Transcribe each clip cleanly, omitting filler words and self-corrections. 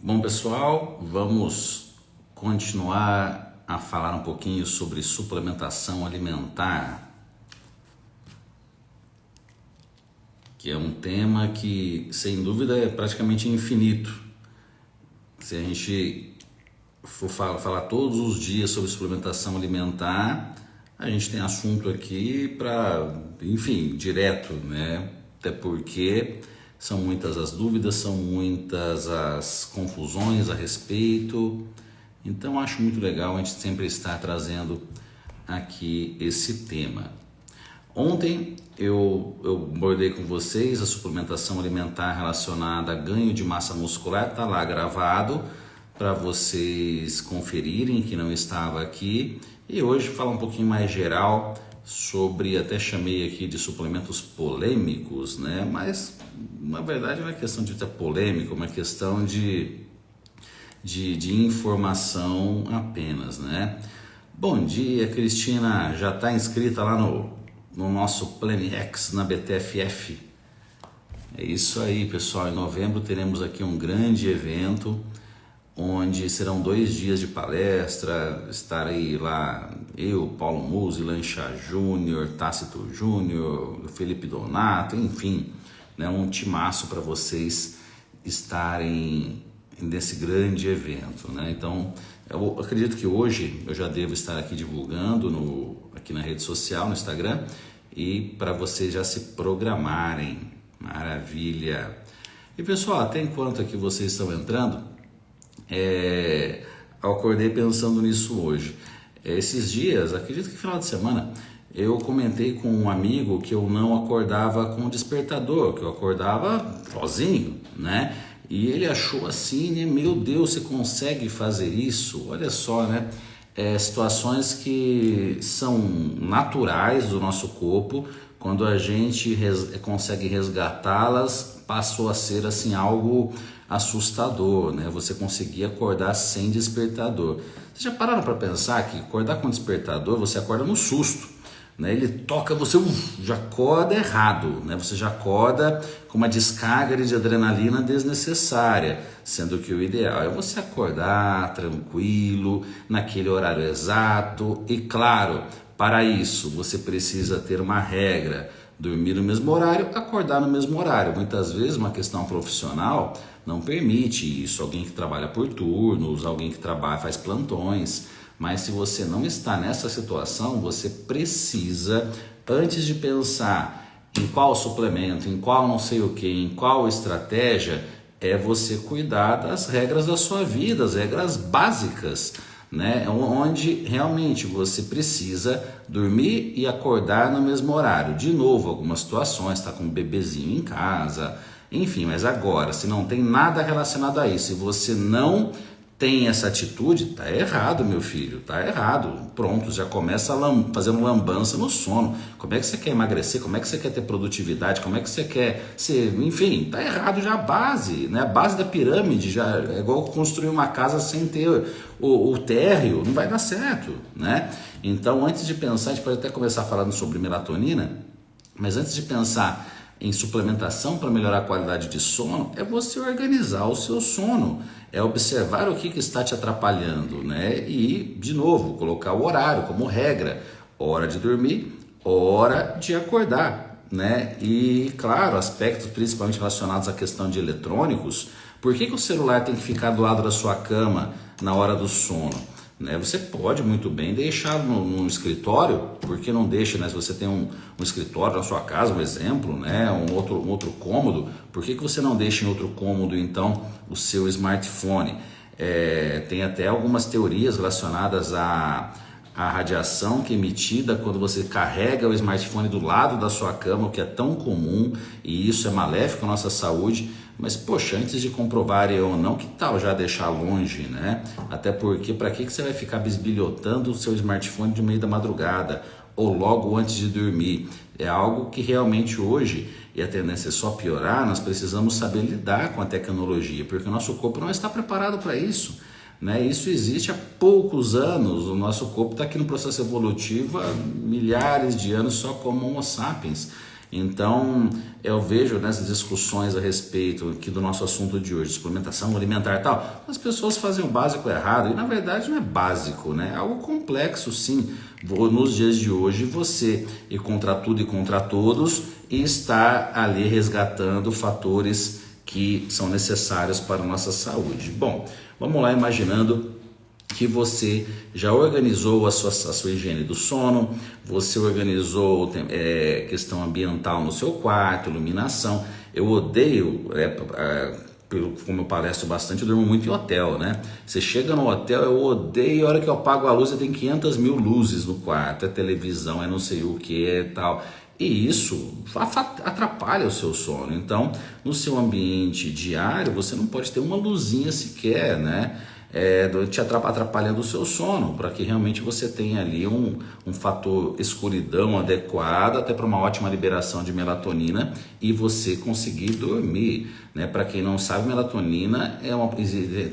Bom, pessoal, vamos continuar a falar um pouquinho sobre suplementação alimentar, que é um tema que, sem dúvida, é praticamente infinito. Se a gente for falar todos os dias sobre suplementação alimentar, a gente tem assunto aqui para, enfim, direto, né? Até porque são muitas as dúvidas, são muitas as confusões a respeito. Então acho muito legal a gente sempre estar trazendo aqui esse tema. Ontem eu abordei com vocês a suplementação alimentar relacionada a ganho de massa muscular, está lá gravado para vocês conferirem que não estava aqui. E hoje falar um pouquinho mais geral sobre, até chamei aqui de suplementos polêmicos, né? Mas na verdade não é questão de ter polêmico, é uma questão de informação apenas, né? Bom dia, Cristina, já está inscrita lá no nosso PlanX na BTFF. É isso aí, pessoal. Em novembro teremos aqui um grande evento onde serão 2 dias de palestra. Estarei lá eu, Paulo Musi, Lancha Júnior, Tácito Júnior, Felipe Donato, enfim, né, um timaço para vocês estarem nesse grande evento, né? Então, eu acredito que hoje eu já devo estar aqui divulgando aqui na rede social, no Instagram, e para vocês já se programarem. Maravilha! E pessoal, até enquanto aqui vocês estão entrando, eu acordei pensando nisso hoje. Esses dias, acredito que final de semana, eu comentei com um amigo que eu não acordava com despertador, que eu acordava sozinho, né? E ele achou assim, né? Meu Deus, você consegue fazer isso? Olha só, né? Situações que são naturais do nosso corpo, quando a gente consegue resgatá-las, passou a ser assim algo assustador, né? Você conseguir acordar sem despertador. Vocês já pararam para pensar que acordar com despertador, você acorda no susto, né? Ele toca, você já acorda errado, né? Você já acorda com uma descarga de adrenalina desnecessária, sendo que o ideal é você acordar tranquilo, naquele horário exato. E claro, para isso você precisa ter uma regra: dormir no mesmo horário, acordar no mesmo horário. Muitas vezes uma questão profissional não permite isso, alguém que trabalha por turnos, alguém que faz plantões. Mas se você não está nessa situação, você precisa, antes de pensar em qual suplemento, em qual não sei o que, em qual estratégia, você cuidar das regras da sua vida, as regras básicas, né? Onde realmente você precisa dormir e acordar no mesmo horário. De novo, algumas situações, está com um bebezinho em casa, enfim, mas agora, se não tem nada relacionado a isso, se você não tem essa atitude, tá errado, meu filho, tá errado. Pronto, já começa fazendo lambança no sono. Como é que você quer emagrecer? Como é que você quer ter produtividade? Como é que você quer ser... Enfim, tá errado já a base, né? A base da pirâmide já é igual construir uma casa sem ter o térreo, não vai dar certo, né? Então, antes de pensar, a gente pode até começar falando sobre melatonina, mas antes de pensar em suplementação para melhorar a qualidade de sono, é você organizar o seu sono, é observar o que está te atrapalhando, né? E, de novo, colocar o horário como regra: hora de dormir, hora de acordar, né? E, claro, aspectos principalmente relacionados à questão de eletrônicos. Por que o celular tem que ficar do lado da sua cama na hora do sono? Né? Você pode muito bem deixar no escritório, porque não deixa, né? Se você tem um escritório na sua casa, um exemplo, né? um outro cômodo, por que você não deixa em outro cômodo então o seu smartphone? Tem até algumas teorias relacionadas à radiação que é emitida quando você carrega o smartphone do lado da sua cama, o que é tão comum, e isso é maléfico à nossa saúde. Mas, poxa, antes de comprovarem ou não, que tal já deixar longe, né? Até porque, para que você vai ficar bisbilhotando o seu smartphone de meio da madrugada ou logo antes de dormir? É algo que realmente hoje, e a tendência é só piorar, nós precisamos saber lidar com a tecnologia, porque o nosso corpo não está preparado para isso, né? Isso existe há poucos anos, o nosso corpo está aqui no processo evolutivo há milhares de anos só como Homo sapiens. Então, eu vejo nessas discussões a respeito aqui do nosso assunto de hoje, suplementação alimentar e tal, as pessoas fazem o básico errado, e na verdade não é básico, né? É algo complexo, sim. Nos dias de hoje, você ir contra tudo e contra todos e estar ali resgatando fatores que são necessários para a nossa saúde. Bom, vamos lá imaginando que você já organizou a sua higiene do sono, você organizou questão ambiental no seu quarto, iluminação. Eu odeio, como eu palestro bastante, eu durmo muito em hotel, né? Você chega no hotel, eu odeio, a hora que eu apago a luz, tem 500 mil luzes no quarto, é televisão, é não sei o que, é tal. E isso atrapalha o seu sono. Então, no seu ambiente diário, você não pode ter uma luzinha sequer, né? Te atrapalhando o seu sono, para que realmente você tenha ali um fator escuridão adequado, até para uma ótima liberação de melatonina e você conseguir dormir, né? Para quem não sabe, melatonina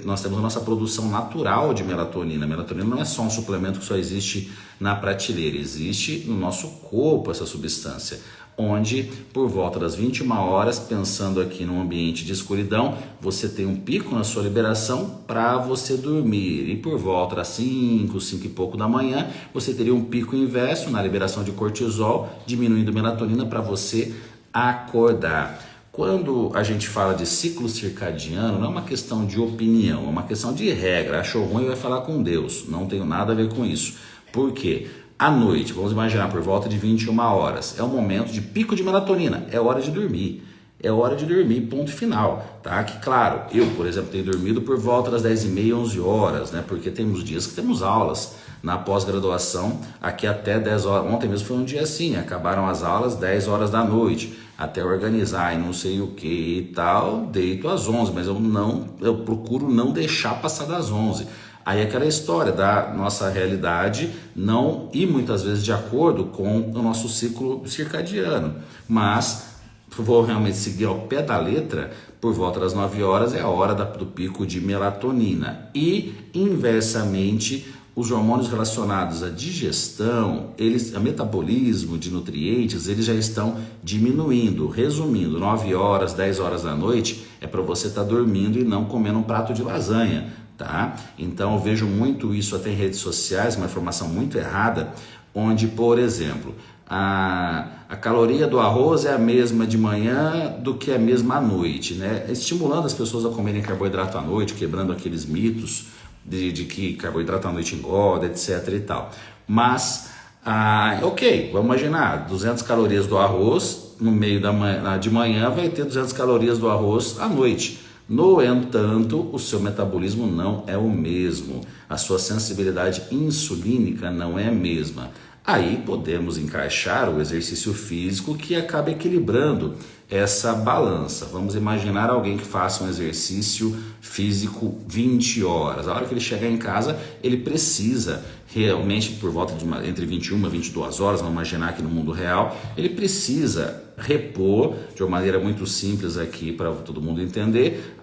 nós temos a nossa produção natural de melatonina. Melatonina não é só um suplemento que só existe na prateleira, existe no nosso corpo essa substância, onde por volta das 21 horas, pensando aqui num ambiente de escuridão, você tem um pico na sua liberação para você dormir, e por volta das 5 e pouco da manhã, você teria um pico inverso na liberação de cortisol, diminuindo melatonina para você acordar. Quando a gente fala de ciclo circadiano, não é uma questão de opinião, é uma questão de regra. Achou ruim, vai falar com Deus, não tenho nada a ver com isso. Por quê? À noite, vamos imaginar por volta de 21 horas, é o momento de pico de melatonina, é hora de dormir. É hora de dormir, ponto final, tá? Que claro, eu, por exemplo, tenho dormido por volta das 10h30, 11 horas, né? Porque temos dias que temos aulas na pós-graduação, aqui até 10 horas. Ontem mesmo foi um dia assim, acabaram as aulas 10 horas da noite, até organizar e não sei o que e tal, deito às 11, mas eu procuro não deixar passar das 11. Aí aquela história da nossa realidade não ir muitas vezes de acordo com o nosso ciclo circadiano, mas vou realmente seguir ao pé da letra, por volta das 9 horas é a hora do pico de melatonina. E inversamente, os hormônios relacionados à digestão, a metabolismo de nutrientes, eles já estão diminuindo. Resumindo, 9 horas, 10 horas da noite é para você estar dormindo e não comendo um prato de lasanha. Tá? Então eu vejo muito isso até em redes sociais, uma informação muito errada, onde, por exemplo, a caloria do arroz é a mesma de manhã do que a mesma à noite, né? Estimulando as pessoas a comerem carboidrato à noite, quebrando aqueles mitos de que carboidrato à noite engorda, etc e tal. Mas, ok, vamos imaginar, 200 calorias do arroz no meio de manhã vai ter 200 calorias do arroz à noite. No entanto, o seu metabolismo não é o mesmo, a sua sensibilidade insulínica não é a mesma. Aí podemos encaixar o exercício físico que acaba equilibrando essa balança. Vamos imaginar alguém que faça um exercício físico 20 horas. A hora que ele chegar em casa, ele precisa realmente, por volta de entre 21 e 22 horas, vamos imaginar aqui no mundo real, ele precisa repor, de uma maneira muito simples aqui para todo mundo entender,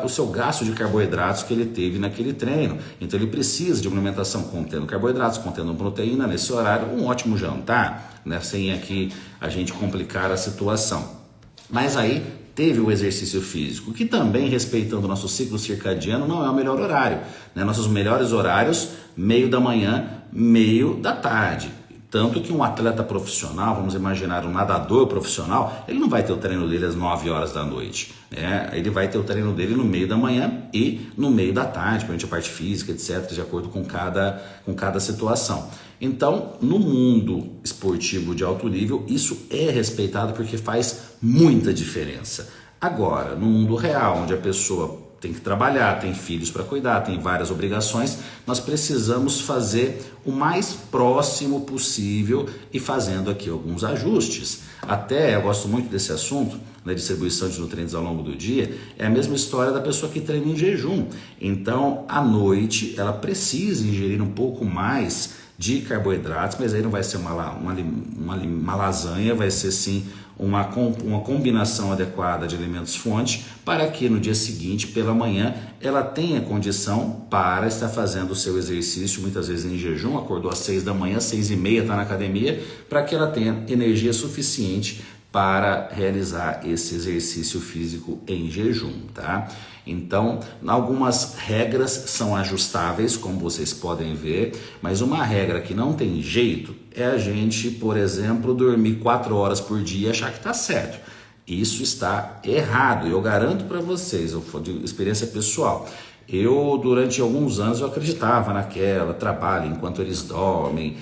o seu gasto de carboidratos que ele teve naquele treino. Então ele precisa de uma alimentação contendo carboidratos, contendo proteína nesse horário, um ótimo jantar, né? Sem aqui a gente complicar a situação. Mas aí teve o exercício físico, que também, respeitando o nosso ciclo circadiano, não é o melhor horário, né? Nossos melhores horários, meio da manhã, meio da tarde. Tanto que um atleta profissional, vamos imaginar um nadador profissional, ele não vai ter o treino dele às 9 horas da noite, né? Ele vai ter o treino dele no meio da manhã e no meio da tarde, para a parte física, etc., de acordo com cada situação. Então, no mundo esportivo de alto nível, isso é respeitado porque faz muita diferença. Agora, no mundo real, onde a pessoa tem que trabalhar, tem filhos para cuidar, tem várias obrigações, nós precisamos fazer o mais próximo possível e fazendo aqui alguns ajustes. Até, eu gosto muito desse assunto, da distribuição de nutrientes ao longo do dia, é a mesma história da pessoa que treina em jejum. Então, à noite, ela precisa ingerir um pouco mais de carboidratos, mas aí não vai ser uma lasanha, vai ser sim uma combinação adequada de alimentos-fonte para que no dia seguinte, pela manhã, ela tenha condição para estar fazendo o seu exercício, muitas vezes em jejum, acordou às 6 da manhã, 6h30 está na academia, para que ela tenha energia suficiente para realizar esse exercício físico em jejum, tá? Então, algumas regras são ajustáveis, como vocês podem ver, mas uma regra que não tem jeito é a gente, por exemplo, dormir 4 horas por dia e achar que está certo. Isso está errado, eu garanto para vocês, eu falo de experiência pessoal. Eu, durante alguns anos, eu acreditava naquela, trabalhe enquanto eles dormem,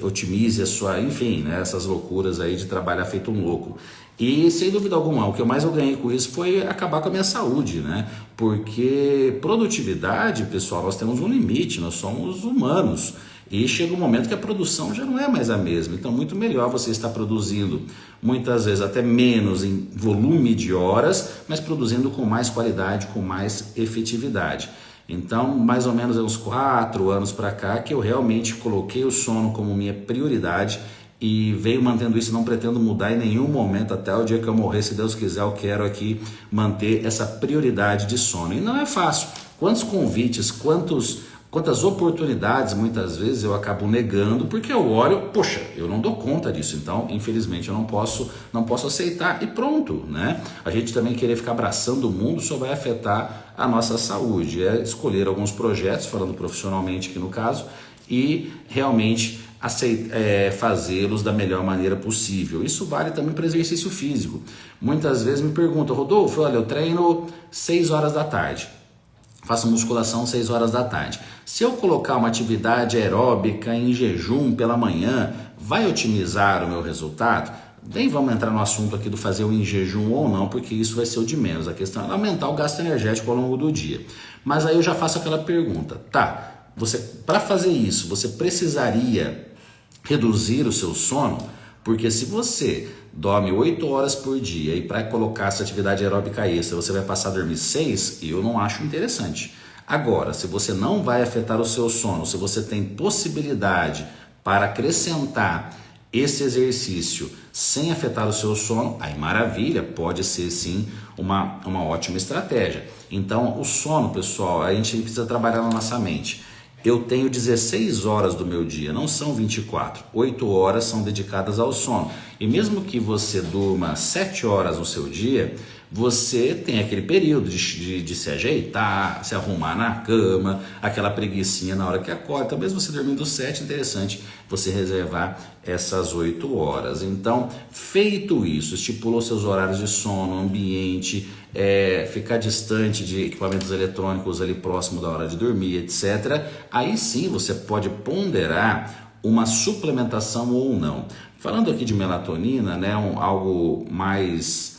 otimize a sua, enfim, né, essas loucuras aí de trabalhar feito um louco. E, sem dúvida alguma, o que mais eu ganhei com isso foi acabar com a minha saúde, né? Porque produtividade, pessoal, nós temos um limite, nós somos humanos. E chega um momento que a produção já não é mais a mesma, então muito melhor você estar produzindo muitas vezes até menos em volume de horas, mas produzindo com mais qualidade, com mais efetividade. Então, mais ou menos uns 4 anos para cá que eu realmente coloquei o sono como minha prioridade e venho mantendo isso, não pretendo mudar em nenhum momento, até o dia que eu morrer, se Deus quiser, eu quero aqui manter essa prioridade de sono. E não é fácil. Quantos convites, quantas oportunidades muitas vezes eu acabo negando, porque eu olho, poxa, eu não dou conta disso, então infelizmente eu não posso aceitar e pronto, né? A gente também querer ficar abraçando o mundo só vai afetar a nossa saúde, é escolher alguns projetos, falando profissionalmente aqui no caso, e realmente fazê-los da melhor maneira possível. Isso vale também para exercício físico. Muitas vezes me perguntam, Rodolfo, olha, eu treino 6 horas da tarde. Faço musculação 6 horas da tarde. Se eu colocar uma atividade aeróbica em jejum pela manhã, vai otimizar o meu resultado? Nem vamos entrar no assunto aqui do fazer o em jejum ou não, porque isso vai ser o de menos. A questão é aumentar o gasto energético ao longo do dia. Mas aí eu já faço aquela pergunta, tá? Para fazer isso, você precisaria reduzir o seu sono? Porque se você dorme 8 horas por dia e para colocar essa atividade aeróbica extra você vai passar a dormir 6, eu não acho interessante. Agora, se você não vai afetar o seu sono, se você tem possibilidade para acrescentar esse exercício sem afetar o seu sono, aí maravilha, pode ser sim uma ótima estratégia. Então, o sono, pessoal, a gente precisa trabalhar na nossa mente. Eu tenho 16 horas do meu dia, não são 24. 8 horas são dedicadas ao sono. E mesmo que você durma 7 horas no seu dia, você tem aquele período de se ajeitar, se arrumar na cama, aquela preguicinha na hora que acorda. Então, mesmo você dormindo 7, é interessante você reservar essas 8 horas. Então, feito isso, estipulou seus horários de sono, ambiente, ficar distante de equipamentos eletrônicos ali próximo da hora de dormir, etc. Aí sim você pode ponderar uma suplementação ou não. Falando aqui de melatonina, né, algo mais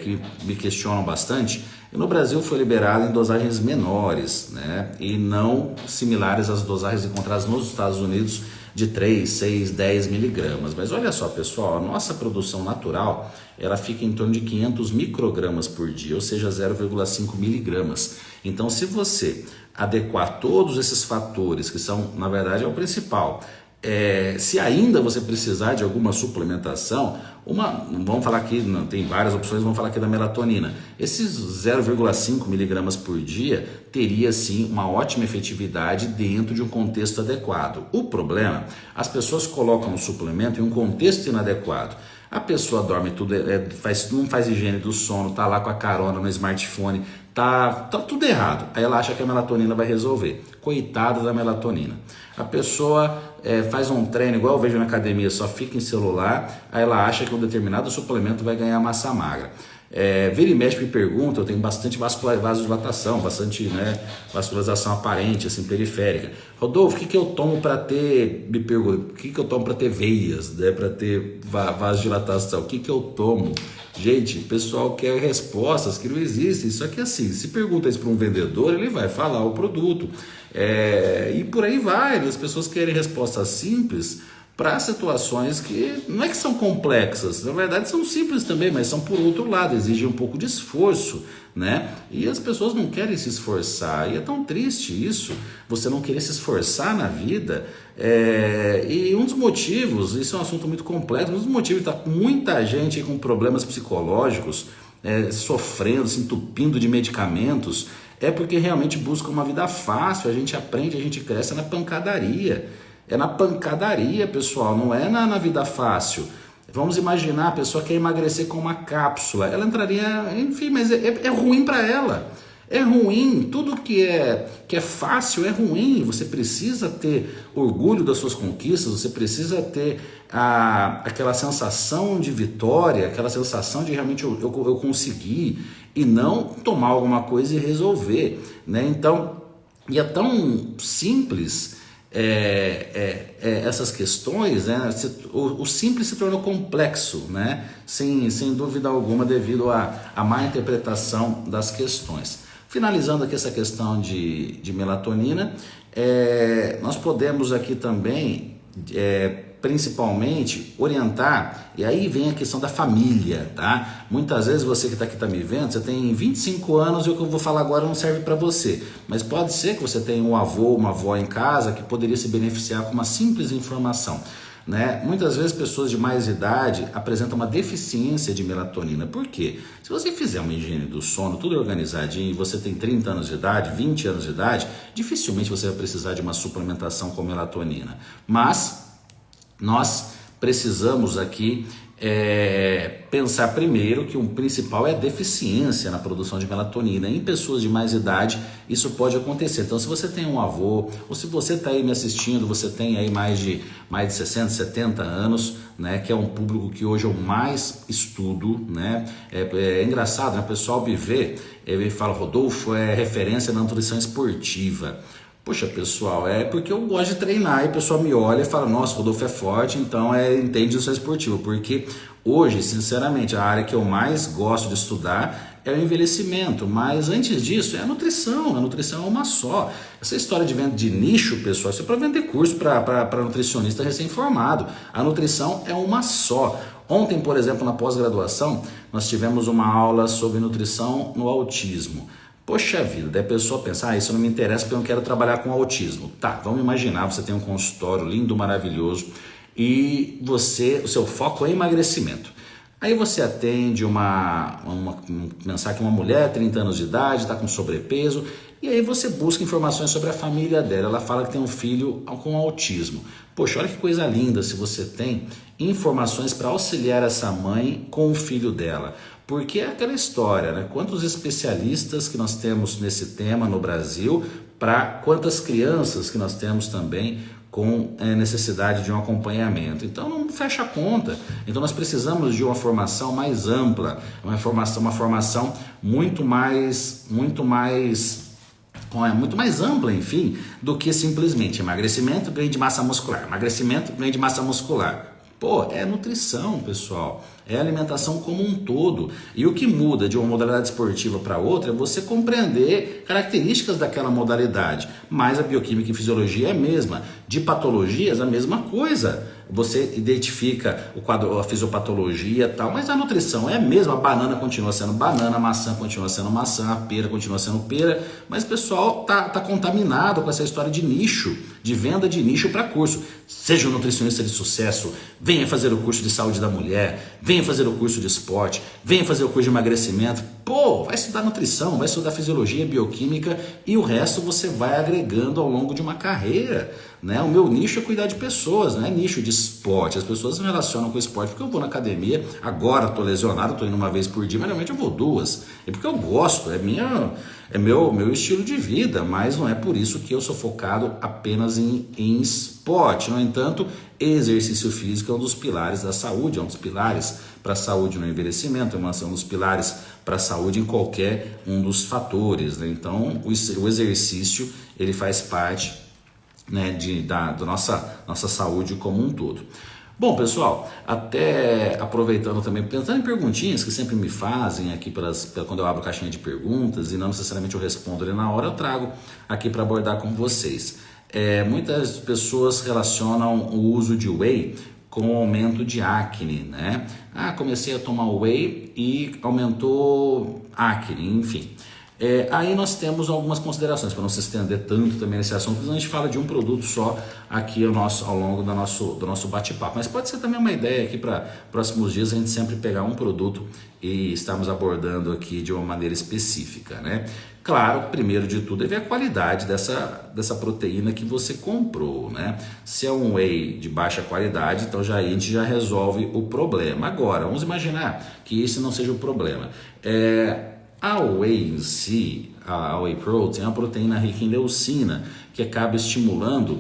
que me questionam bastante, no Brasil foi liberado em dosagens menores, né, e não similares às dosagens encontradas nos Estados Unidos de 3, 6, 10 miligramas. Mas olha só, pessoal, a nossa produção natural ela fica em torno de 500 microgramas por dia, ou seja, 0,5 miligramas. Então, se você adequar todos esses fatores, que são, na verdade, é o principal, se ainda você precisar de alguma suplementação, vamos falar aqui, tem várias opções, vamos falar aqui da melatonina. Esses 0,5 miligramas por dia teria sim uma ótima efetividade dentro de um contexto adequado. O problema, as pessoas colocam o suplemento em um contexto inadequado. A pessoa dorme tudo, não faz higiene do sono, tá lá com a carona no smartphone, tá tudo errado. Aí ela acha que a melatonina vai resolver. Coitada da melatonina. A pessoa faz um treino, igual eu vejo na academia, só fica em celular, aí ela acha que um determinado suplemento vai ganhar massa magra. Vira e mexe me pergunta, eu tenho bastante vasodilatação, bastante vascularização aparente, assim, periférica. Rodolfo, o que eu tomo para ter, me pergunta, o que eu tomo para ter veias, né, para ter vasodilatação? O que eu tomo? Gente, o pessoal quer respostas que não existem, só que assim, se pergunta isso para um vendedor, ele vai falar o produto, e por aí vai, né? As pessoas querem respostas simples para situações que não é que são complexas, na verdade são simples também, mas são por outro lado, exigem um pouco de esforço, né? E as pessoas não querem se esforçar, e é tão triste isso, você não querer se esforçar na vida. E um dos motivos, isso é um assunto muito complexo, um dos motivos está muita gente aí com problemas psicológicos, sofrendo, se entupindo de medicamentos, é porque realmente busca uma vida fácil, a gente aprende, a gente cresce na pancadaria. É na pancadaria, pessoal, não é na vida fácil. Vamos imaginar, a pessoa quer emagrecer com uma cápsula, ela entraria, enfim, mas é ruim para ela. É ruim, tudo que é fácil é ruim. Você precisa ter orgulho das suas conquistas, você precisa ter aquela sensação de vitória, aquela sensação de realmente eu consegui, e não tomar alguma coisa e resolver, né? Então, e é tão simples essas questões, né? O simples se tornou complexo, né? Sem dúvida alguma, devido à má interpretação das questões. Finalizando aqui essa questão de melatonina, nós podemos aqui também, principalmente, orientar, e aí vem a questão da família, tá? Muitas vezes você que está aqui me vendo, você tem 25 anos e o que eu vou falar agora não serve para você, mas pode ser que você tenha um avô, uma avó em casa que poderia se beneficiar com uma simples informação, né? Muitas vezes pessoas de mais idade apresentam uma deficiência de melatonina. Por quê? Se você fizer uma higiene do sono, tudo organizadinho, e você tem 30 anos de idade, 20 anos de idade, dificilmente você vai precisar de uma suplementação com melatonina. Mas nós precisamos aqui pensar primeiro que o principal é a deficiência na produção de melatonina. Em pessoas de mais idade, isso pode acontecer. Então, se você tem um avô, ou se você está aí me assistindo, você tem aí mais de 60, 70 anos, né, que é um público que hoje eu mais estudo, né? É engraçado, né? O pessoal me vê, ele fala, Rodolfo é referência na nutrição esportiva. Poxa, pessoal, é porque eu gosto de treinar e o pessoal me olha e fala, nossa, o Rodolfo é forte, então entende nutrição esportiva, porque hoje, sinceramente, a área que eu mais gosto de estudar é o envelhecimento, mas antes disso é a nutrição é uma só. Essa história de venda de nicho, pessoal, isso é para vender curso para nutricionista recém-formado. A nutrição é uma só. Ontem, por exemplo, na pós-graduação, nós tivemos uma aula sobre nutrição no autismo. Poxa vida, daí a pessoa pensa, isso não me interessa porque eu não quero trabalhar com autismo. Tá, vamos imaginar, você tem um consultório lindo, maravilhoso e o seu foco é emagrecimento. Aí você atende pensar que uma mulher, 30 anos de idade, está com sobrepeso, e aí você busca informações sobre a família dela. Ela fala que tem um filho com autismo. Poxa, olha que coisa linda se você tem informações para auxiliar essa mãe com o filho dela. Porque é aquela história, né? Quantos especialistas que nós temos nesse tema no Brasil, para quantas crianças que nós temos também com necessidade de um acompanhamento. Então não fecha a conta. Então nós precisamos de uma formação mais ampla, uma formação muito mais ampla, enfim, do que simplesmente emagrecimento, ganho de massa muscular, emagrecimento, ganho de massa muscular. Pô, é nutrição, pessoal, é alimentação como um todo. E o que muda de uma modalidade esportiva para outra é você compreender características daquela modalidade. Mas a bioquímica e fisiologia é a mesma. De patologias, a mesma coisa. Você identifica o quadro, a fisiopatologia e tal, mas a nutrição é a mesma. A banana continua sendo banana, a maçã continua sendo maçã, a pera continua sendo pera, mas o pessoal tá contaminado com essa história de nicho, de venda de nicho para curso. Seja um nutricionista de sucesso, venha fazer o curso de saúde da mulher, venha fazer o curso de esporte, venha fazer o curso de emagrecimento. Pô, vai estudar nutrição, vai estudar fisiologia, bioquímica e o resto você vai agregando ao longo de uma carreira, né? O meu nicho é cuidar de pessoas, não é nicho de esporte. As pessoas se relacionam com o esporte porque eu vou na academia, agora estou lesionado, estou indo uma vez por dia, mas realmente eu vou duas. É porque eu gosto, é meu estilo de vida, mas não é por isso que eu sou focado apenas em esporte. No entanto, exercício físico é um dos pilares da saúde, é um dos pilares para a saúde no envelhecimento, é um dos pilares para a saúde em qualquer um dos fatores, né? Então, o exercício ele faz parte, né, da nossa saúde como um todo. Bom, pessoal, até aproveitando também, pensando em perguntinhas que sempre me fazem aqui quando eu abro caixinha de perguntas e não necessariamente eu respondo ali na hora, eu trago aqui para abordar com vocês. Muitas pessoas relacionam o uso de whey com o aumento de acne, né? Comecei a tomar whey e aumentou acne, enfim. Aí nós temos algumas considerações, para não se estender tanto também nesse assunto, porque a gente fala de um produto só aqui ao longo do nosso bate-papo. Mas pode ser também uma ideia aqui para próximos dias a gente sempre pegar um produto e estarmos abordando aqui de uma maneira específica, né? Claro, primeiro de tudo é ver a qualidade dessa proteína que você comprou, né? Se é um whey de baixa qualidade, então a gente já resolve o problema. Agora, vamos imaginar que esse não seja o problema. A whey em si, a whey protein, é uma proteína rica em leucina, que acaba estimulando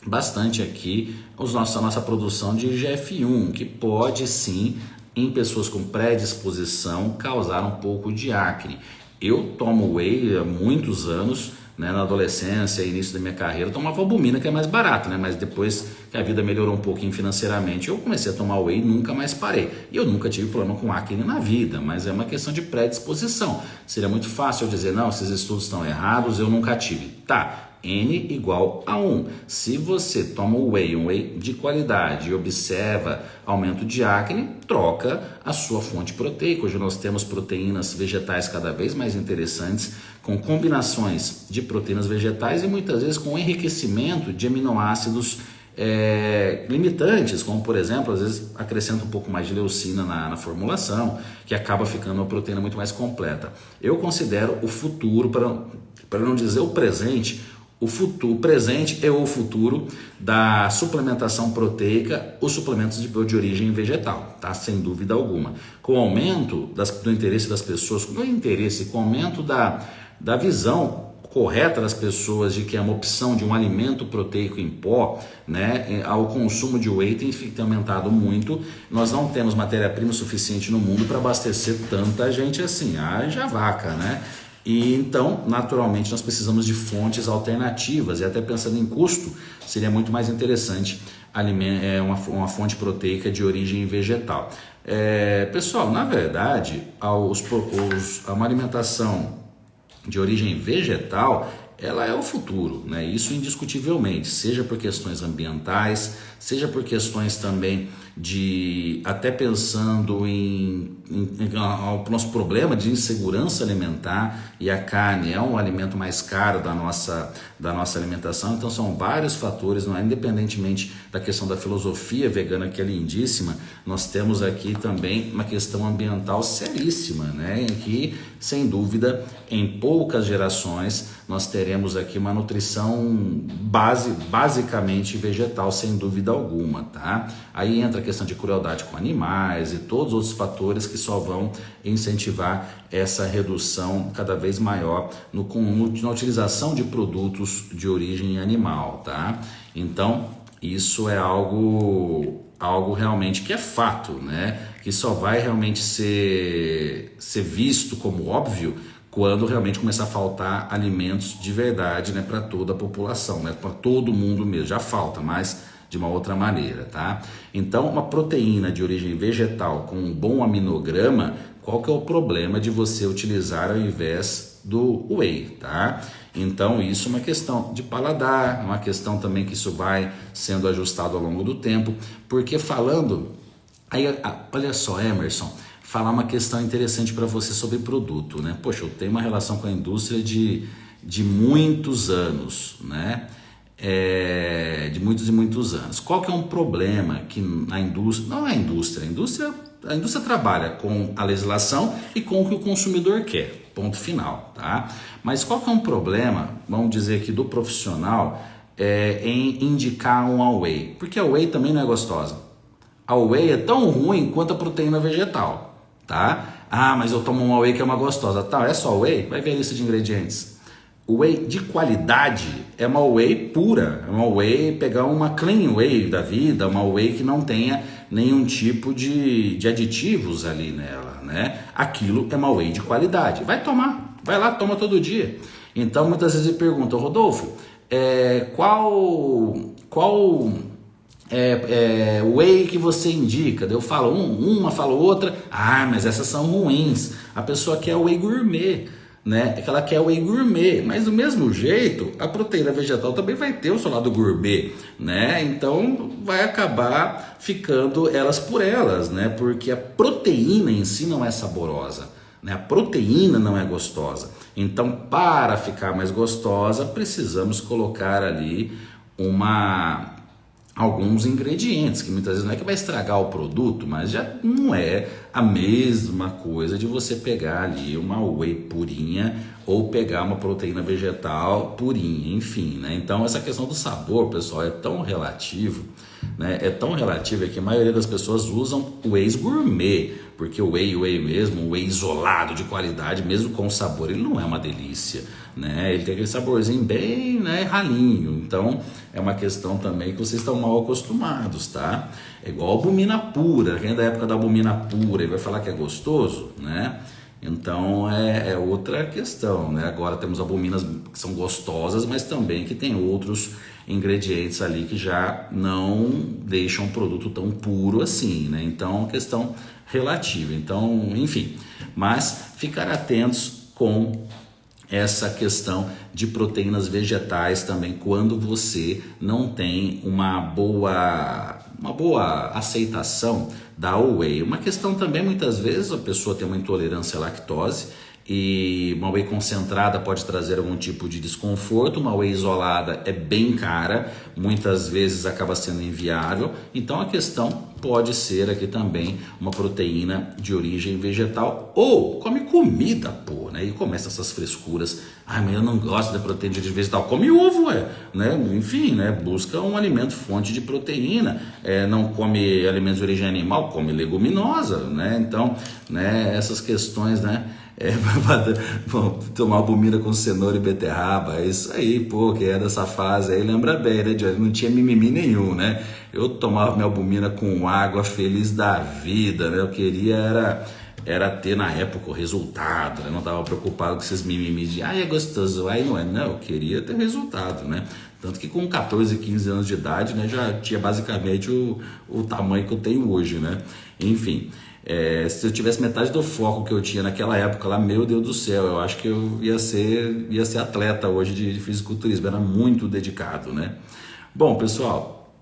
bastante aqui a nossa produção de IGF-1, que pode sim, em pessoas com predisposição, causar um pouco de acne. Eu tomo whey há muitos anos, né, na adolescência e início da minha carreira, eu tomava albumina, que é mais barato, né, mas depois que a vida melhorou um pouquinho financeiramente, eu comecei a tomar whey e nunca mais parei. E eu nunca tive problema com acne na vida, mas é uma questão de predisposição. Seria muito fácil eu dizer, não, esses estudos estão errados, eu nunca tive. Tá, N igual a 1. Se você toma um whey de qualidade e observa aumento de acne, troca a sua fonte proteica. Hoje nós temos proteínas vegetais cada vez mais interessantes, com combinações de proteínas vegetais e muitas vezes com enriquecimento de aminoácidos limitantes, como por exemplo, às vezes acrescenta um pouco mais de leucina na formulação, que acaba ficando uma proteína muito mais completa. Eu considero o futuro, para não dizer o presente, o presente é o futuro da suplementação proteica, os suplementos de origem vegetal, tá? Sem dúvida alguma. Com o aumento do interesse das pessoas, com o aumento da visão correta das pessoas de que é uma opção de um alimento proteico em pó, né? O consumo de whey tem aumentado muito. Nós não temos matéria-prima suficiente no mundo para abastecer tanta gente assim, haja vaca, né? E então, naturalmente, nós precisamos de fontes alternativas e até pensando em custo, seria muito mais interessante uma fonte proteica de origem vegetal. Pessoal, na verdade, uma alimentação de origem vegetal, ela é o futuro, né? Isso indiscutivelmente, seja por questões ambientais, seja por questões também até pensando o nosso problema de insegurança alimentar, e a carne é um alimento mais caro da nossa alimentação, então são vários fatores, não é? Independentemente da questão da filosofia vegana, que é lindíssima, nós temos aqui também uma questão ambiental seríssima, né? Em que, sem dúvida, em poucas gerações nós teremos aqui uma nutrição basicamente vegetal, sem dúvida alguma, tá? Aí entra a questão de crueldade com animais e todos os outros fatores que só vão incentivar essa redução cada vez maior na utilização de produtos de origem animal, tá? Então, isso é algo realmente que é fato, né? Que só vai realmente ser visto como óbvio quando realmente começar a faltar alimentos de verdade, né, para toda a população, né, para todo mundo mesmo. Já falta, mas de uma outra maneira, tá? Então, uma proteína de origem vegetal com um bom aminograma, qual que é o problema de você utilizar ao invés do whey, tá? Então, isso é uma questão de paladar, uma questão também que isso vai sendo ajustado ao longo do tempo, porque olha só, Emerson, falar uma questão interessante para você sobre produto, né? Poxa, eu tenho uma relação com a indústria de muitos anos, né? De muitos e muitos anos. Qual que é um problema que a indústria trabalha com a legislação e com o que o consumidor quer, ponto final, tá? Mas qual que é um problema, vamos dizer aqui, do profissional em indicar um whey? Porque a whey também não é gostosa. A whey é tão ruim quanto a proteína vegetal, tá? Mas eu tomo uma whey que é uma gostosa, tá? É só whey? Vai ver a lista de ingredientes. O whey de qualidade é uma whey pura, é uma whey, pegar uma clean whey da vida, uma whey que não tenha nenhum tipo de aditivos ali nela, né? Aquilo é uma whey de qualidade. Vai lá, toma todo dia. Então muitas vezes me perguntam, Rodolfo, qual whey que você indica? Eu falo uma, falo outra, mas essas são ruins. A pessoa quer whey gourmet. né? É que ela quer whey gourmet, mas do mesmo jeito a proteína vegetal também vai ter o seu lado gourmet, né? Então vai acabar ficando elas por elas, né? Porque a proteína em si não é saborosa, né? A proteína não é gostosa. Então, para ficar mais gostosa, precisamos colocar ali alguns ingredientes, que muitas vezes não é que vai estragar o produto, mas já não é a mesma coisa de você pegar ali uma whey purinha ou pegar uma proteína vegetal purinha, enfim, né? Então essa questão do sabor, pessoal, é tão relativo, né? É tão relativo que a maioria das pessoas usam whey gourmet, porque o whey mesmo, o whey isolado de qualidade, mesmo com sabor, ele não é uma delícia, né? Ele tem aquele saborzinho bem, né, ralinho. Então é uma questão também que vocês estão mal acostumados, tá? É igual a albumina pura, quem é da época da albumina pura e vai falar que é gostoso, né? Então é outra questão, né? Agora temos albuminas que são gostosas, mas também que tem outros ingredientes ali que já não deixam o produto tão puro assim, né? Então é uma questão relativa. Então, enfim, mas ficar atentos com essa questão de proteínas vegetais também quando você não tem uma boa aceitação da whey. Uma questão também, muitas vezes a pessoa tem uma intolerância à lactose e uma whey concentrada pode trazer algum tipo de desconforto, uma whey isolada é bem cara, muitas vezes acaba sendo inviável, então a questão pode ser aqui também uma proteína de origem vegetal, ou come comida, pô, né? E começa essas frescuras, mas eu não gosto da proteína de origem vegetal, come ovo, né? Enfim, né? Busca um alimento fonte de proteína, não come alimentos de origem animal, come leguminosa, né? Então, né, essas questões, né? Tomar albumina com cenoura e beterraba, é isso aí, pô, que é dessa fase aí, lembra bem, né, Johnny? Não tinha mimimi nenhum, né? Eu tomava minha albumina com água, feliz da vida, né? Eu queria era ter na época o resultado, né? Não estava preocupado com esses mimimi de é gostoso, não é, não, eu queria ter resultado, né? Tanto que com 14, 15 anos de idade, né, já tinha basicamente o tamanho que eu tenho hoje, né? Enfim, se eu tivesse metade do foco que eu tinha naquela época lá, meu Deus do céu, eu acho que eu ia ser atleta hoje de fisiculturismo, era muito dedicado, né? Bom, pessoal,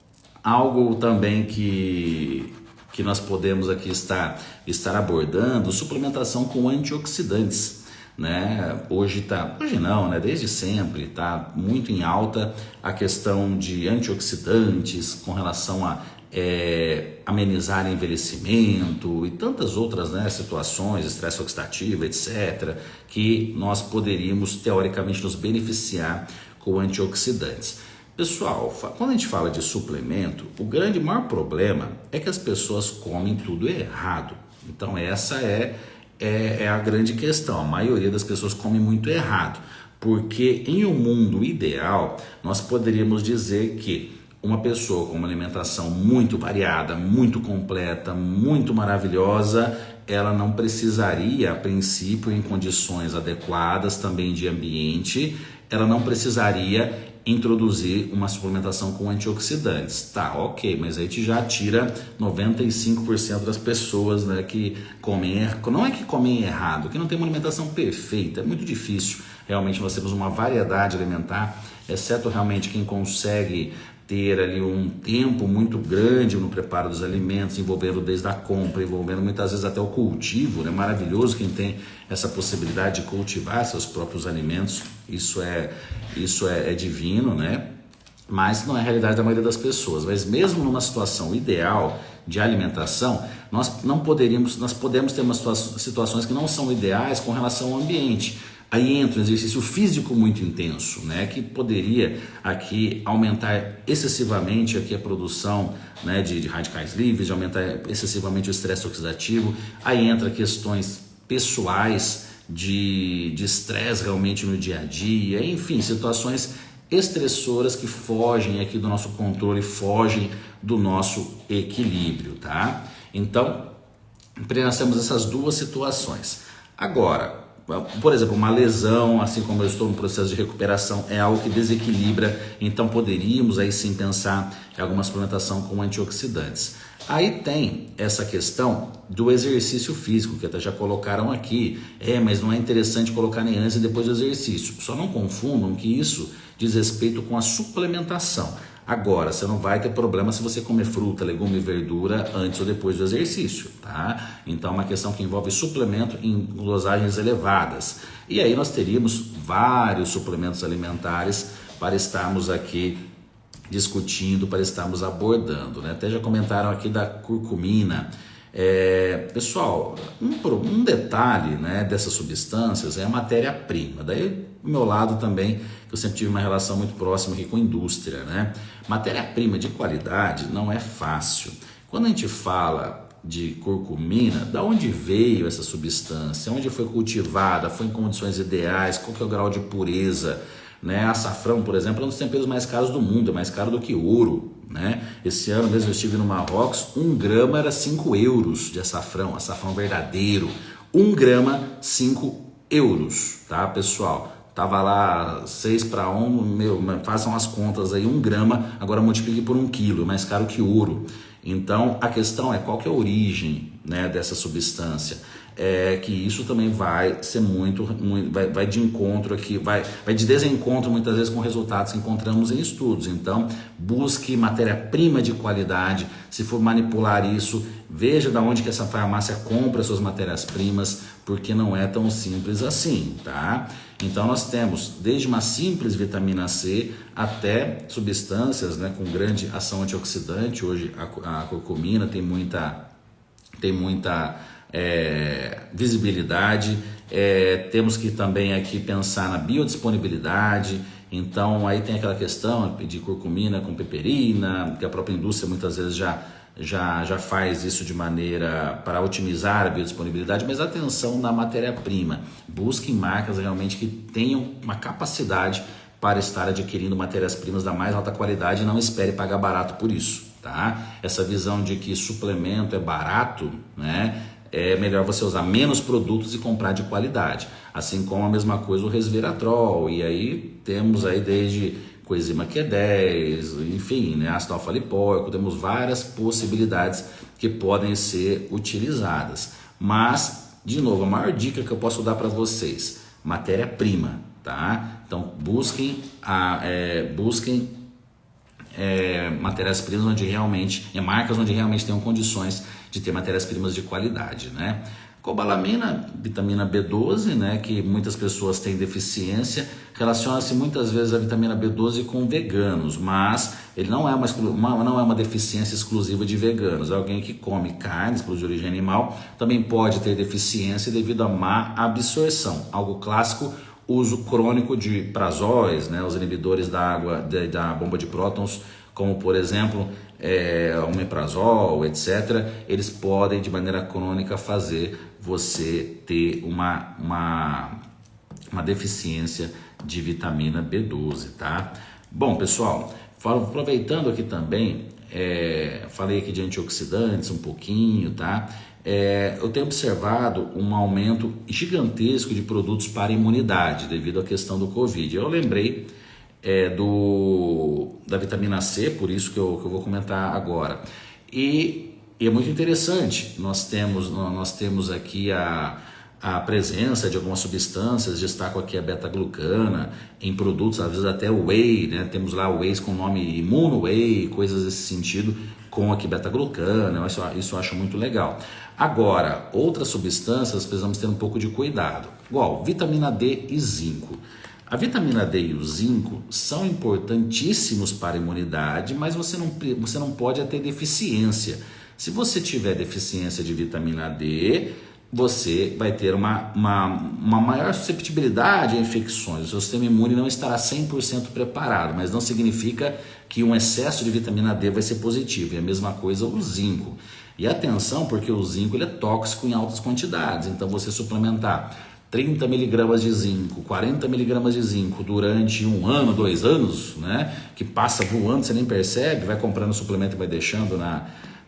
algo também que nós podemos aqui estar abordando, suplementação com antioxidantes, né? Hoje não, né? Desde sempre está muito em alta a questão de antioxidantes com relação a amenizar envelhecimento e tantas outras, né, situações, estresse oxidativo, etc., que nós poderíamos teoricamente nos beneficiar com antioxidantes. Pessoal, quando a gente fala de suplemento, o maior problema é que as pessoas comem tudo errado. Então essa é a grande questão. A maioria das pessoas come muito errado, porque em um mundo ideal nós poderíamos dizer que uma pessoa com uma alimentação muito variada, muito completa, muito maravilhosa, ela não precisaria, a princípio, em condições adequadas também de ambiente, ela não precisaria introduzir uma suplementação com antioxidantes. Tá, ok, mas aí a gente já tira 95% das pessoas, né, que comem, não é que comem errado, que não tem uma alimentação perfeita, é muito difícil. Realmente nós temos uma variedade alimentar, exceto realmente quem consegue ter ali um tempo muito grande no preparo dos alimentos, envolvendo desde a compra, envolvendo muitas vezes até o cultivo, né? Maravilhoso quem tem essa possibilidade de cultivar seus próprios alimentos, isso é divino, né? Mas não é a realidade da maioria das pessoas. Mas mesmo numa situação ideal de alimentação, nós podemos ter umas situações que não são ideais com relação ao ambiente. Aí entra um exercício físico muito intenso, né, que poderia aqui aumentar excessivamente aqui a produção, né, de radicais livres, de aumentar excessivamente o estresse oxidativo. Aí entra questões pessoais de estresse realmente no dia a dia, enfim, situações estressoras que fogem aqui do nosso controle, fogem do nosso equilíbrio, tá? Então, nós temos essas duas situações. Agora, por exemplo, uma lesão, assim como eu estou no processo de recuperação, é algo que desequilibra, então poderíamos aí sim pensar em alguma suplementação com antioxidantes. Aí tem essa questão do exercício físico, que até já colocaram aqui. Mas não é interessante colocar nem antes e depois do exercício. Só não confundam que isso diz respeito com a suplementação. Agora, você não vai ter problema se você comer fruta, legume e verdura antes ou depois do exercício, tá? Então é uma questão que envolve suplemento em dosagens elevadas. E aí nós teríamos vários suplementos alimentares para estarmos aqui discutindo, para estarmos abordando, né? Até já comentaram aqui da curcumina. Pessoal, um detalhe, né, dessas substâncias é a matéria-prima. Daí, do meu lado também, que eu sempre tive uma relação muito próxima aqui com a indústria, né? Matéria-prima de qualidade não é fácil. Quando a gente fala de curcumina, da onde veio essa substância? Onde foi cultivada? Foi em condições ideais? Qual que é o grau de pureza? Né? Açafrão, por exemplo, é um dos temperos mais caros do mundo, é mais caro do que ouro, né? Esse ano mesmo eu estive no Marrocos, 1 grama era 5 euros de açafrão, açafrão verdadeiro, 1 grama 5 euros, tá, pessoal? Tava lá 6 para 1, façam as contas aí, 1 grama, agora multiplique por 1 quilo, mais caro que ouro. Então a questão é qual que é a origem, né, dessa substância. Que isso também vai ser vai de encontro aqui, vai de desencontro muitas vezes com resultados que encontramos em estudos. Então, busque matéria-prima de qualidade. Se for manipular isso, veja de onde que essa farmácia compra suas matérias-primas, porque não é tão simples assim, tá? Então, nós temos desde uma simples vitamina C até substâncias, né, com grande ação antioxidante. Hoje a curcumina tem muita visibilidade. Temos que também aqui pensar na biodisponibilidade. Então aí tem aquela questão de curcumina com peperina, que a própria indústria muitas vezes já faz isso de maneira para otimizar a biodisponibilidade, mas atenção na matéria-prima. Busquem marcas realmente que tenham uma capacidade para estar adquirindo matérias-primas da mais alta qualidade e não espere pagar barato por isso, tá? Essa visão de que suplemento é barato, né? É melhor você usar menos produtos e comprar de qualidade. Assim como a mesma coisa o resveratrol. E aí temos aí desde coenzima Q10, enfim, né, ácido alfa-lipoico, temos várias possibilidades que podem ser utilizadas. Mas, de novo, a maior dica que eu posso dar para vocês, matéria-prima, tá? Então busquem matérias-primas onde realmente, marcas onde realmente tenham condições de ter matérias-primas de qualidade, né? Cobalamina, vitamina B12, né, que muitas pessoas têm deficiência, relaciona-se muitas vezes a vitamina B12 com veganos, mas ele não é uma deficiência exclusiva de veganos. Alguém que come carnes de origem animal também pode ter deficiência devido à má absorção. Algo clássico, uso crônico de prazóis, né, os inibidores da bomba de prótons, como por exemplo o omeprazol, etc. Eles podem de maneira crônica fazer você ter uma deficiência de vitamina B12, tá? Bom, pessoal, aproveitando aqui também, falei aqui de antioxidantes um pouquinho, tá? Eu tenho observado um aumento gigantesco de produtos para imunidade devido à questão do Covid. Eu lembrei da vitamina C, por isso que eu vou comentar agora. E é muito interessante, nós temos aqui a presença de algumas substâncias, destaco aqui a beta-glucana em produtos, às vezes até o whey, né? Temos lá o whey com o nome Immuno Whey, coisas desse sentido, com aqui beta-glucana, isso eu acho muito legal. Agora, outras substâncias precisamos ter um pouco de cuidado, igual vitamina D e zinco. A vitamina D e o zinco são importantíssimos para a imunidade, mas você não pode ter deficiência. Se você tiver deficiência de vitamina D, você vai ter uma maior susceptibilidade a infecções. O seu sistema imune não estará 100% preparado, mas não significa que um excesso de vitamina D vai ser positivo. E a mesma coisa o zinco. E atenção, porque o zinco ele é tóxico em altas quantidades, então você suplementar 30 miligramas de zinco, 40 miligramas de zinco durante 1 ano, 2 anos, né, que passa voando, você nem percebe, vai comprando suplemento e vai deixando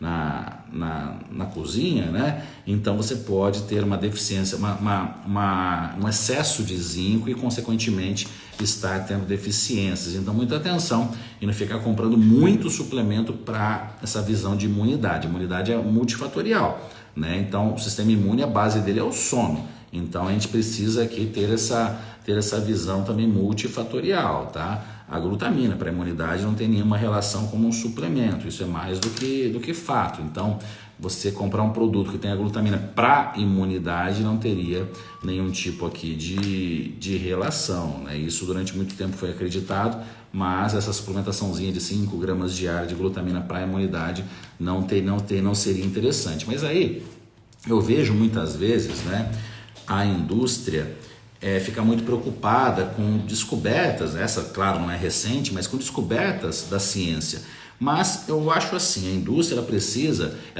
na cozinha, né? Então você pode ter uma deficiência, um excesso de zinco e consequentemente estar tendo deficiências. Então muita atenção e não ficar comprando muito suplemento para essa visão de imunidade. A imunidade é multifatorial, né? Então o sistema imune, a base dele é o sono. Então a gente precisa aqui ter essa visão também multifatorial, tá? A glutamina para a imunidade não tem nenhuma relação como um suplemento, isso é mais do que fato. Então, você comprar um produto que tenha glutamina para imunidade não teria nenhum tipo aqui de relação, né? Isso durante muito tempo foi acreditado, mas essa suplementaçãozinha de 5 gramas diária de glutamina para a imunidade não seria interessante. Mas aí, eu vejo muitas vezes, né, a indústria fica muito preocupada com descobertas, essa, claro, não é recente, mas com descobertas da ciência. Mas eu acho assim, a indústria ela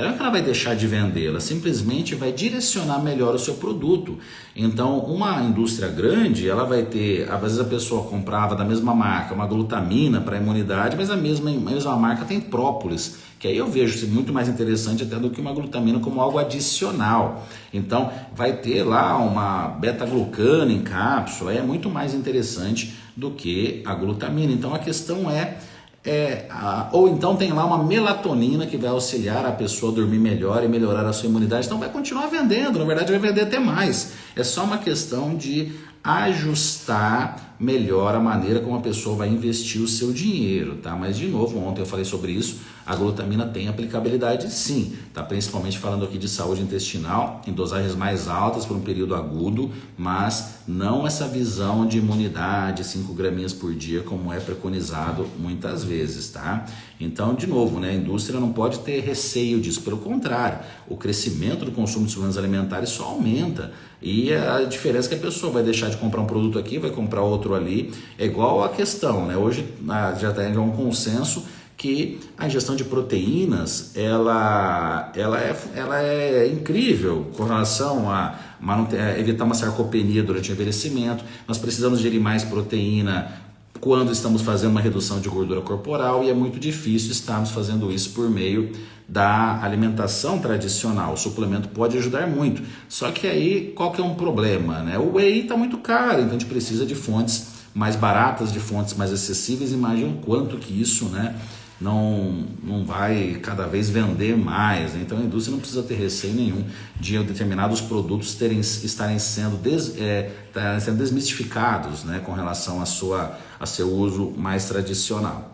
não é que ela vai deixar de vender, ela simplesmente vai direcionar melhor o seu produto. Então, uma indústria grande, ela vai ter, às vezes a pessoa comprava da mesma marca uma glutamina para imunidade, mas a mesma marca tem própolis, que aí eu vejo muito mais interessante até do que uma glutamina como algo adicional. Então, vai ter lá uma beta-glucana em cápsula, é muito mais interessante do que a glutamina. Então, a questão ou então tem lá uma melatonina que vai auxiliar a pessoa a dormir melhor e melhorar a sua imunidade. Então vai continuar vendendo, na verdade vai vender até mais. É só uma questão de ajustar melhor a maneira como a pessoa vai investir o seu dinheiro, tá? Mas de novo, ontem eu falei sobre isso, a glutamina tem aplicabilidade sim, tá? Principalmente falando aqui de saúde intestinal, em dosagens mais altas por um período agudo, mas não essa visão de imunidade, 5 graminhas por dia, como é preconizado muitas vezes, tá? Então, de novo, né, a indústria não pode ter receio disso, pelo contrário, o crescimento do consumo de suplementos alimentares só aumenta, e a diferença é que a pessoa vai deixar de comprar um produto aqui, vai comprar outro ali, é igual a questão, né? Hoje já está um consenso que a ingestão de proteínas ela é incrível com relação a evitar uma sarcopenia durante o envelhecimento. Nós precisamos gerir mais proteína quando estamos fazendo uma redução de gordura corporal e é muito difícil estarmos fazendo isso por meio da alimentação tradicional. O suplemento pode ajudar muito, só que aí qual que é um problema, né? O whey está muito caro, então a gente precisa de fontes mais baratas, de fontes mais acessíveis. Imagina o quanto que isso, né, não vai cada vez vender mais, né? Então a indústria não precisa ter receio nenhum de determinados produtos estarem sendo desmistificados, né, com relação a seu uso mais tradicional.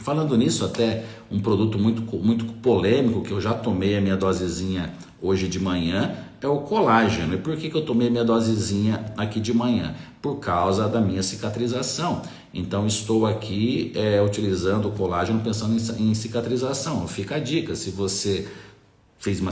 Falando nisso, até um produto muito polêmico que eu já tomei a minha dosezinha hoje de manhã é o colágeno. E por que eu tomei a minha dosezinha aqui de manhã? Por causa da minha cicatrização. Então estou aqui utilizando o colágeno pensando em cicatrização. Fica a dica, se você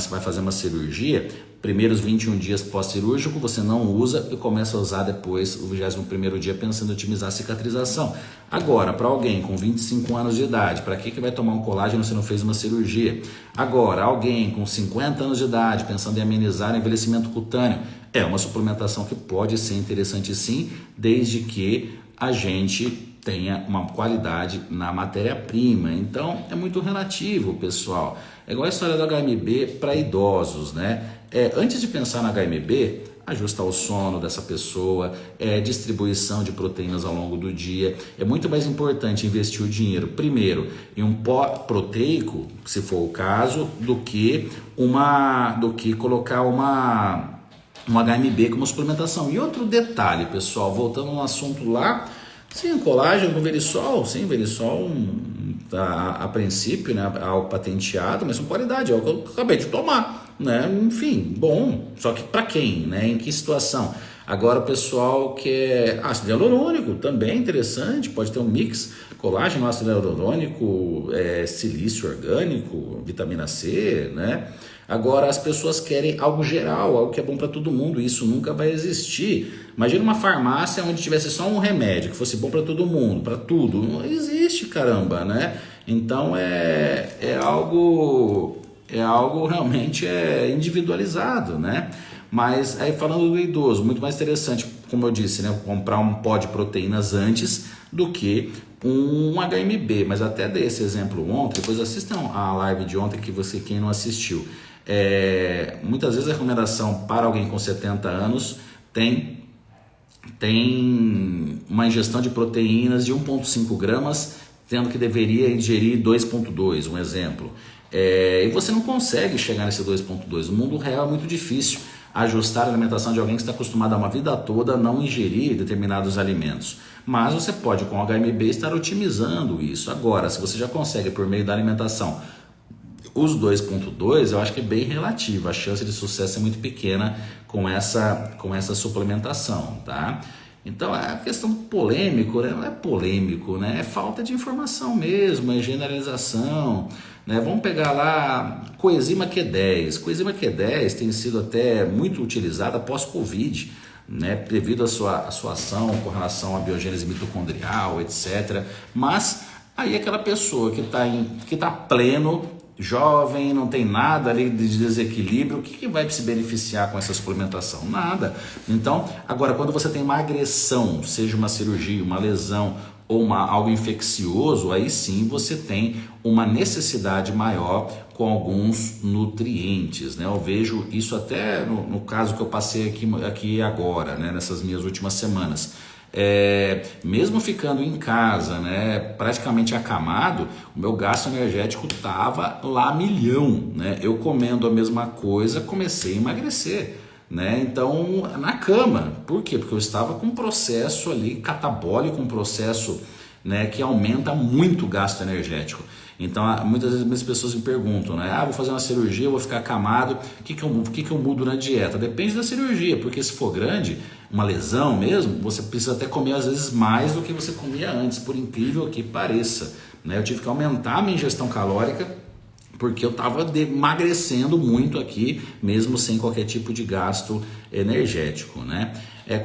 vai fazer uma cirurgia, primeiros 21 dias pós-cirúrgico você não usa e começa a usar depois o 21º dia pensando em otimizar a cicatrização. Agora, para alguém com 25 anos de idade, para que vai tomar um colágeno se não fez uma cirurgia? Agora, alguém com 50 anos de idade pensando em amenizar o envelhecimento cutâneo, é uma suplementação que pode ser interessante sim, desde que a gente tenha uma qualidade na matéria-prima. Então, é muito relativo, pessoal. É igual a história do HMB para idosos, né? Antes de pensar na HMB, ajustar o sono dessa pessoa, distribuição de proteínas ao longo do dia. É muito mais importante investir o dinheiro, primeiro, em um pó proteico, se for o caso, do que colocar um HMB como suplementação. E outro detalhe, pessoal, voltando no assunto lá, sim, colágeno com Verisol, sim, Verisol a princípio, né, algo patenteado, mas com qualidade, é o que eu acabei de tomar, né? Enfim, bom, só que para quem, né? Em que situação? Agora o pessoal que é ácido hialurônico, também interessante, pode ter um mix, colágeno, ácido hialurônico, silício orgânico, vitamina C, né? Agora as pessoas querem algo geral, algo que é bom para todo mundo, isso nunca vai existir. Imagina uma farmácia onde tivesse só um remédio que fosse bom para todo mundo, para tudo. Não existe, caramba, né? Então é algo realmente individualizado, né? Mas aí falando do idoso, muito mais interessante, como eu disse, né, comprar um pó de proteínas antes do que um HMB. Mas até dei esse exemplo ontem, depois assistam a live de ontem, quem não assistiu. Muitas vezes a recomendação para alguém com 70 anos tem uma ingestão de proteínas de 1,5 gramas, tendo que deveria ingerir 2,2, um exemplo. E você não consegue chegar nesse 2,2. No mundo real é muito difícil ajustar a alimentação de alguém que está acostumado a uma vida toda a não ingerir determinados alimentos. Mas você pode, com o HMB, estar otimizando isso. Agora, se você já consegue, por meio da alimentação, os 2,2, eu acho que é bem relativo. A chance de sucesso é muito pequena com essa suplementação, tá? Então, a questão polêmico, né? Não é polêmico, né? É falta de informação mesmo, é generalização, né? Vamos pegar lá coenzima Q10. Coenzima Q10 tem sido até muito utilizada pós-Covid, né? Devido à sua ação com relação à biogênese mitocondrial, etc. Mas aí aquela pessoa que tá pleno, jovem, não tem nada ali de desequilíbrio, o que vai se beneficiar com essa suplementação? Nada. Então, agora, quando você tem uma agressão, seja uma cirurgia, uma lesão ou algo infeccioso, aí sim você tem uma necessidade maior com alguns nutrientes, né? Eu vejo isso até no caso que eu passei aqui agora, né? Nessas minhas últimas semanas. Mesmo ficando em casa, né, praticamente acamado, o meu gasto energético estava lá milhão, né? Eu comendo a mesma coisa, comecei a emagrecer, né? Então, na cama. Por quê? Porque eu estava com um processo ali catabólico, um processo, né, que aumenta muito o gasto energético. Então, muitas vezes as pessoas me perguntam, né? Vou fazer uma cirurgia, vou ficar acamado, o que eu mudo na dieta? Depende da cirurgia, porque se for grande, uma lesão mesmo, você precisa até comer às vezes mais do que você comia antes, por incrível que pareça, né? Eu tive que aumentar a minha ingestão calórica, porque eu estava emagrecendo muito aqui, mesmo sem qualquer tipo de gasto energético, né?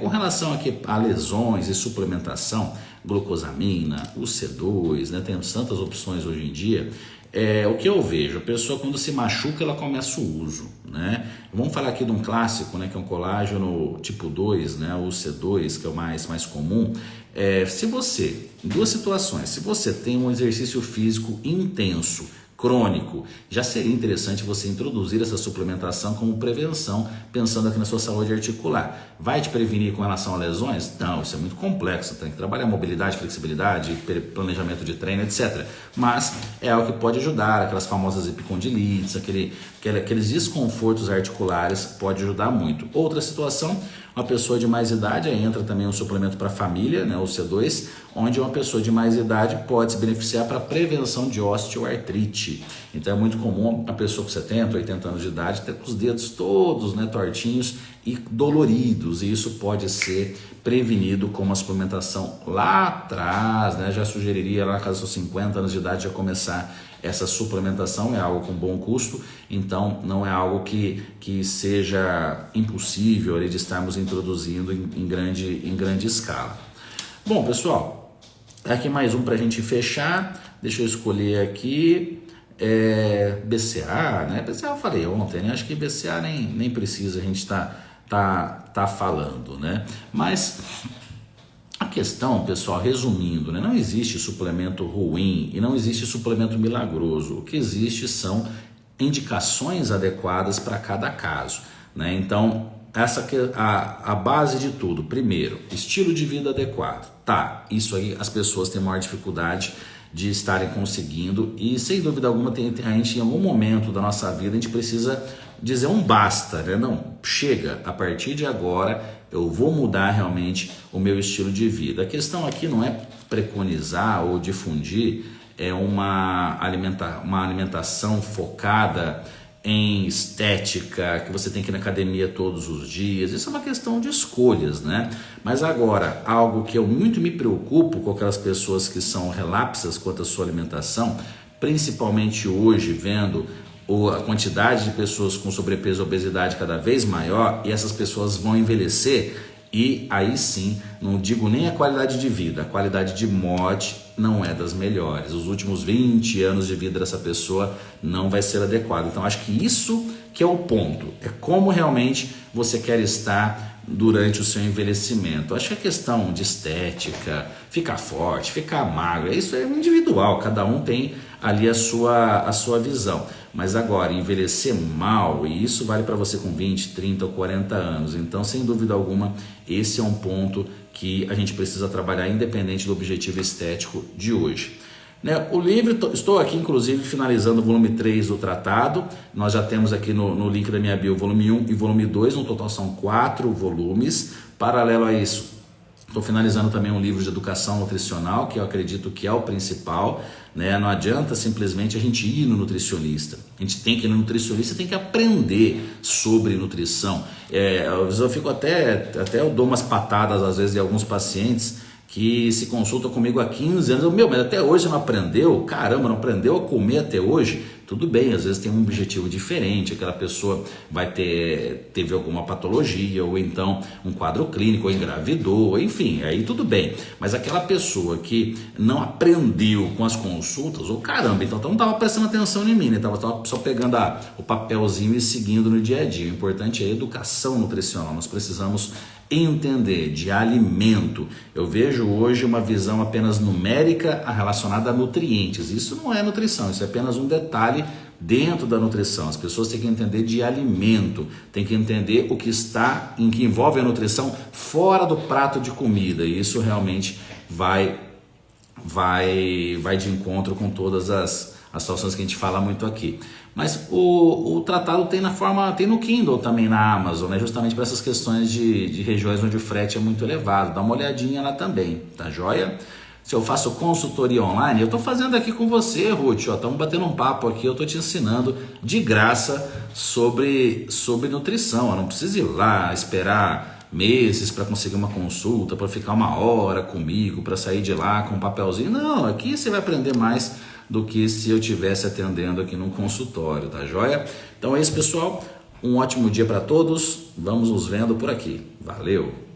Com relação aqui a lesões e suplementação, glucosamina, o C2, né? Tem tantas opções hoje em dia. O que eu vejo, a pessoa quando se machuca, ela começa o uso, né? Vamos falar aqui de um clássico, né? Que é um colágeno tipo 2, né? O C2, que é o mais comum. Se você, em duas situações, se você tem um exercício físico intenso, crônico, já seria interessante você introduzir essa suplementação como prevenção, pensando aqui na sua saúde articular. Vai te prevenir com relação a lesões? Não, isso é muito complexo, tem que trabalhar mobilidade, flexibilidade, planejamento de treino, etc. Mas é algo que pode ajudar, aquelas famosas epicondilites, aqueles desconfortos articulares, pode ajudar muito. Outra situação, uma pessoa de mais idade, aí entra também um suplemento para a família, né, o C2, onde uma pessoa de mais idade pode se beneficiar para prevenção de osteoartrite. Então é muito comum a pessoa com 70, 80 anos de idade ter os dedos todos, né, tortinhos e doloridos, e isso pode ser prevenido com uma suplementação lá atrás, né? Já sugeriria lá na casa dos 50 anos de idade já começar essa suplementação, é algo com bom custo, então não é algo que seja impossível de estarmos introduzindo em grande escala. Bom, pessoal, aqui mais um para a gente fechar, deixa eu escolher aqui, BCA, né? BCA eu falei ontem, né? Acho que BCA nem precisa a gente tá falando, né? Mas a questão, pessoal, resumindo, né? Não existe suplemento ruim e não existe suplemento milagroso. O que existe são indicações adequadas para cada caso, né? Então, essa que é a base de tudo. Primeiro, estilo de vida adequado. Tá, isso aí as pessoas têm maior dificuldade de estarem conseguindo e sem dúvida alguma a gente em algum momento da nossa vida a gente precisa dizer um basta, né? Não, chega, a partir de agora eu vou mudar realmente o meu estilo de vida. A questão aqui não é preconizar ou difundir uma alimentação focada em estética, que você tem que ir na academia todos os dias. Isso é uma questão de escolhas, né? Mas agora, algo que eu muito me preocupo com aquelas pessoas que são relapsas quanto à sua alimentação, principalmente hoje, vendo a quantidade de pessoas com sobrepeso e obesidade cada vez maior, e essas pessoas vão envelhecer, e aí sim, não digo nem a qualidade de vida, a qualidade de morte não é das melhores. Os últimos 20 anos de vida dessa pessoa não vai ser adequado. Então acho que isso que é o ponto, é como realmente você quer estar durante o seu envelhecimento. Acho que a questão de estética, ficar forte, ficar magro, isso é individual, cada um tem ali a sua visão. Mas agora, envelhecer mal, e isso vale para você com 20, 30 ou 40 anos. Então, sem dúvida alguma, esse é um ponto que a gente precisa trabalhar independente do objetivo estético de hoje. O livro, estou aqui inclusive finalizando o volume 3 do tratado. Nós já temos aqui no link da minha bio volume 1 e volume 2, no total são 4 volumes. Paralelo a isso, estou finalizando também um livro de educação nutricional, que eu acredito que é o principal. Não adianta simplesmente a gente ir no nutricionista. A gente tem que ir no nutricionista, tem que aprender sobre nutrição. Eu fico eu dou umas patadas às vezes de alguns pacientes que se consultam comigo há 15 anos, mas até hoje não aprendeu? Caramba, não aprendeu a comer até hoje? Tudo bem, às vezes tem um objetivo diferente, aquela pessoa teve alguma patologia, ou então um quadro clínico, ou engravidou, enfim, aí tudo bem. Mas aquela pessoa que não aprendeu com as consultas, ou caramba, então não estava prestando atenção em mim, né? Estava só pegando o papelzinho e seguindo no dia a dia. O importante é a educação nutricional, nós precisamos entender de alimento. Eu vejo hoje uma visão apenas numérica relacionada a nutrientes. Isso não é nutrição, isso é apenas um detalhe dentro da nutrição. As pessoas têm que entender de alimento, têm que entender o que que envolve a nutrição fora do prato de comida. E isso realmente vai de encontro com todas as situações que a gente fala muito aqui. Mas o tratado tem tem no Kindle também, na Amazon, né? Justamente para essas questões de regiões onde o frete é muito elevado. Dá uma olhadinha lá também, tá joia? Se eu faço consultoria online, eu estou fazendo aqui com você, Ruth, estamos batendo um papo aqui, eu estou te ensinando de graça sobre nutrição. Eu não preciso ir lá esperar meses para conseguir uma consulta, para ficar 1 hora comigo, para sair de lá com um papelzinho. Não, aqui você vai aprender mais do que se eu estivesse atendendo aqui num consultório, tá joia? Então é isso, pessoal. Um ótimo dia para todos. Vamos nos vendo por aqui. Valeu!